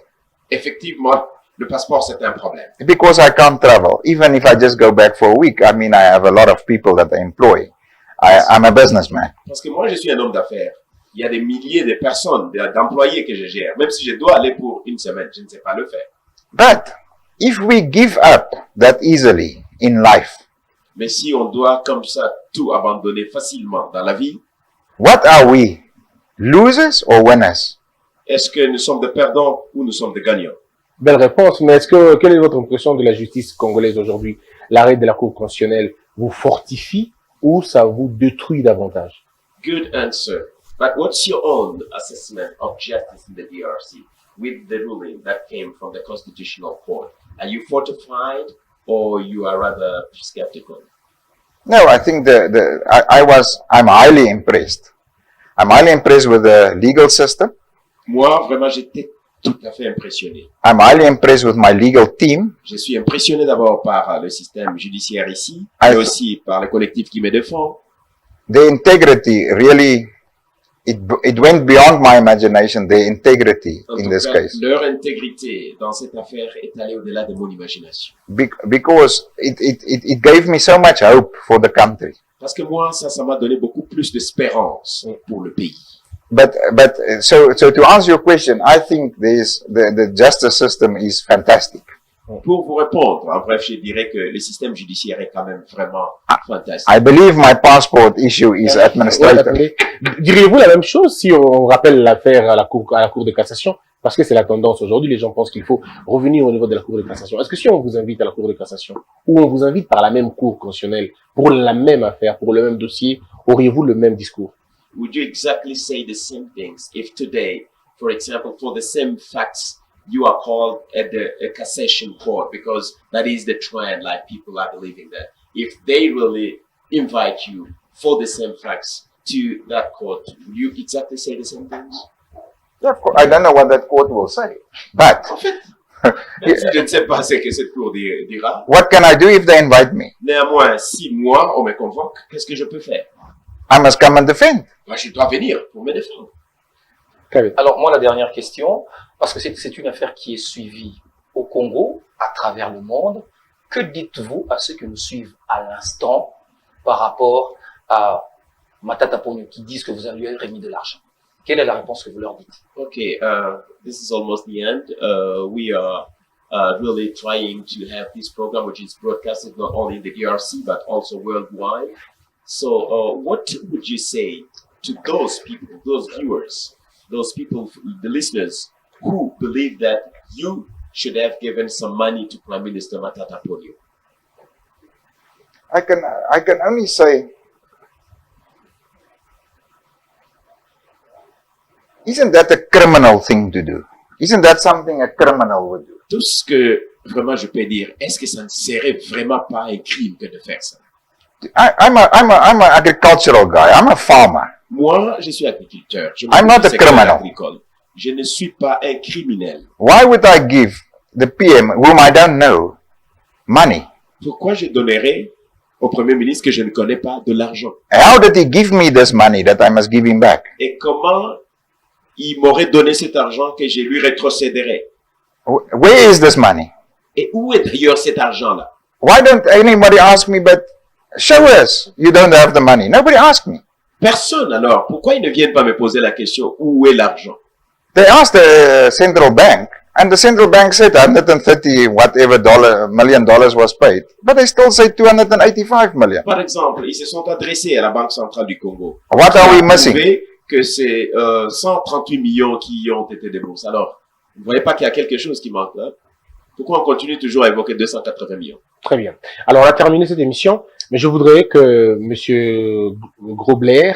effectivement, le passeport, c'est un problème. because I can't travel. Even if I just go back for a week, I mean, I have a lot of people that I employ. I'm a businessman. Parce que moi, je suis un homme d'affaires. Il y a des milliers de personnes, d'employés que je gère. Même si je dois aller pour une semaine, je ne sais pas le faire. But if we give up that easily in life, Mais si on doit comme ça tout abandonner facilement dans la vie, what are we? Losers or winners? est-ce que nous sommes des perdants ou nous sommes des gagnants? Belle réponse, mais quelle est votre impression de la justice congolaise aujourd'hui? L'arrêt de la Cour constitutionnelle vous fortifie ou ça vous détruit davantage? Good answer. But what's your own assessment of justice in the DRC with the ruling that came from the Constitutional Court? Are you fortified or you are rather skeptical? No, I think I'm highly impressed. I'm highly impressed with the legal system. Moi, vraiment, j'étais tout à fait impressionné. I'm highly impressed with my legal team. Je suis impressionné d'abord par le système judiciaire ici, I- mais aussi par le collectif qui me défend. The integrity really, it went beyond my imagination, the integrity En in tout this cas, case. leur intégrité dans cette affaire est allée au-delà de mon imagination. Because it gave me so much hope for the country. Parce que moi, ça m'a donné beaucoup plus d'espérance pour le pays. So to answer your question, I think the justice system is fantastic. Pour vous répondre, en bref, je dirais que le système judiciaire est quand même vraiment fantastique. I believe my passport issue is administrative. Ouais, diriez-vous la même chose si on rappelle l'affaire à la Cour de cassation? Parce que c'est la tendance aujourd'hui, les gens pensent qu'il faut revenir au niveau de la Cour de cassation. Est-ce que si on vous invite à la Cour de cassation, ou on vous invite par la même Cour constitutionnelle, pour la même affaire, pour le même dossier, auriez-vous le même discours? Would you exactly say the same things if today, for example, for the same facts, you are called at a cassation court, because that is the trend, like people are believing that. If they really invite you for the same facts to that court, would you exactly say the same things? Yeah, of course. I don't know what that court will say, but En fait, même si je ne sais pas ce que cette cour dira, what can I do if they invite me? néanmoins, si moi, on me convoque, qu'est-ce que je peux faire? I must come and defend. Moi, je dois venir pour me défendre. Alors, moi, la dernière question, parce que c'est une affaire qui est suivie au Congo, à travers le monde. Que dites-vous à ceux qui nous suivent à l'instant par rapport à Matata Ponyo qui disent que vous avez remis de l'argent? Quelle est la réponse que vous leur dites? Okay, this is almost the end. We are really trying to have this program, which is broadcasted not only in the DRC, but also worldwide. So what would you say to those people, those viewers, those people, the listeners, who believe that you should have given some money to Prime Minister Matata Ponyo? I can only say, isn't that a criminal thing to do? Isn't that something a criminal would do? Tout ce que vraiment je peux dire, est-ce que ça ne serait vraiment pas un crime que de faire ça? I'm an agricultural guy. I'm a farmer. Moi, je suis agriculteur. Je I'm not m'occupe a du secteur criminal. agricole. Je ne suis pas un criminel. Why would I give the PM, whom I don't know, money? Pourquoi je donnerais au Premier ministre que je ne connais pas de l'argent? How did he give me this money that I must give him back? Et comment il m'aurait donné cet argent que je lui rétrocéderais? Where is this money? Et où est d'ailleurs cet argent-là? Why don't anybody ask me, but show us you don't have the money? Nobody asked me. Personne alors. Pourquoi ils ne viennent pas me poser la question où est l'argent? They asked the central bank, And the central bank said 130 whatever million dollars was paid, but they still say 285 million. Par exemple, ils se sont adressés à la Banque centrale du Congo. What are we missing? Que c'est 138 millions qui ont été déboursés. Alors, vous ne voyez pas qu'il y a quelque chose qui manque là? Pourquoi on continue toujours à évoquer 280 millions? Très bien. Alors, on a terminé cette émission, mais je voudrais que Monsieur Grobler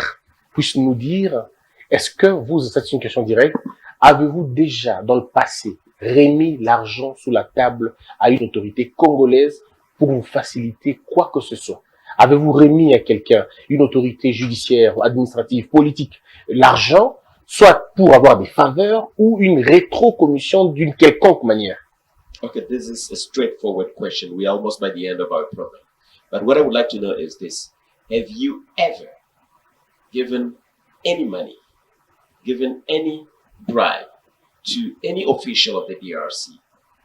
puisse nous dire, est-ce que vous, c'est une question directe, avez-vous déjà, dans le passé, remis l'argent sous la table à une autorité congolaise pour vous faciliter quoi que ce soit? Avez-vous remis à quelqu'un, une autorité judiciaire, administrative, politique, l'argent, soit pour avoir des faveurs ou une rétrocommission d'une quelconque manière? Okay, this is a straightforward question. We're almost by the end of our program. But what I would like to know is this. Have you ever given any money, given any bribe to any official of the DRC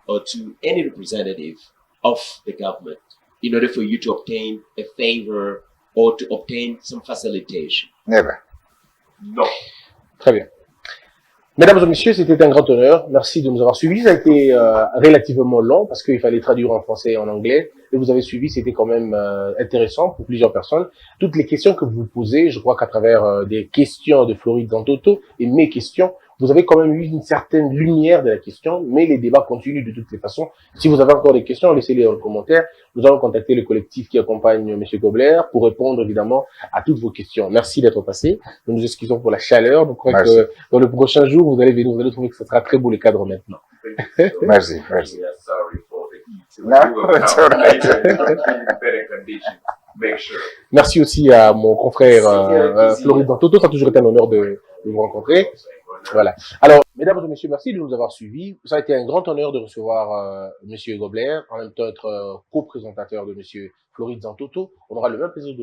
or to any representative of the government in order for you to obtain a favor or to obtain some facilitation? Never. No. Très bien. Mesdames et messieurs, c'était un grand honneur. Merci de nous avoir suivis. Ça a été relativement long parce qu'il fallait traduire en français et en anglais. Et vous avez suivi, c'était quand même intéressant pour plusieurs personnes. Toutes les questions que vous posez, je crois qu'à travers des questions de Floride dans Toto et mes questions, vous avez quand même eu une certaine lumière de la question, mais les débats continuent de toutes les façons. Si vous avez encore des questions, laissez-les dans le commentaire. Nous allons contacter le collectif qui accompagne M. Grobler pour répondre évidemment à toutes vos questions. Merci d'être passé. Nous nous excusons pour la chaleur. Nous croyons que dans le prochain jour, vous allez venir, vous allez trouver que ce sera très beau le cadre maintenant. Merci, merci. No, it's all right. Merci aussi à mon confrère Floride dans Toto. Ça a toujours été un honneur de vous rencontrer. Voilà. Alors, mesdames et messieurs, merci de nous avoir suivis. Ça a été un grand honneur de recevoir Monsieur Grobler, en même temps être co-présentateur de Monsieur Floride Zantoto. On aura le même plaisir de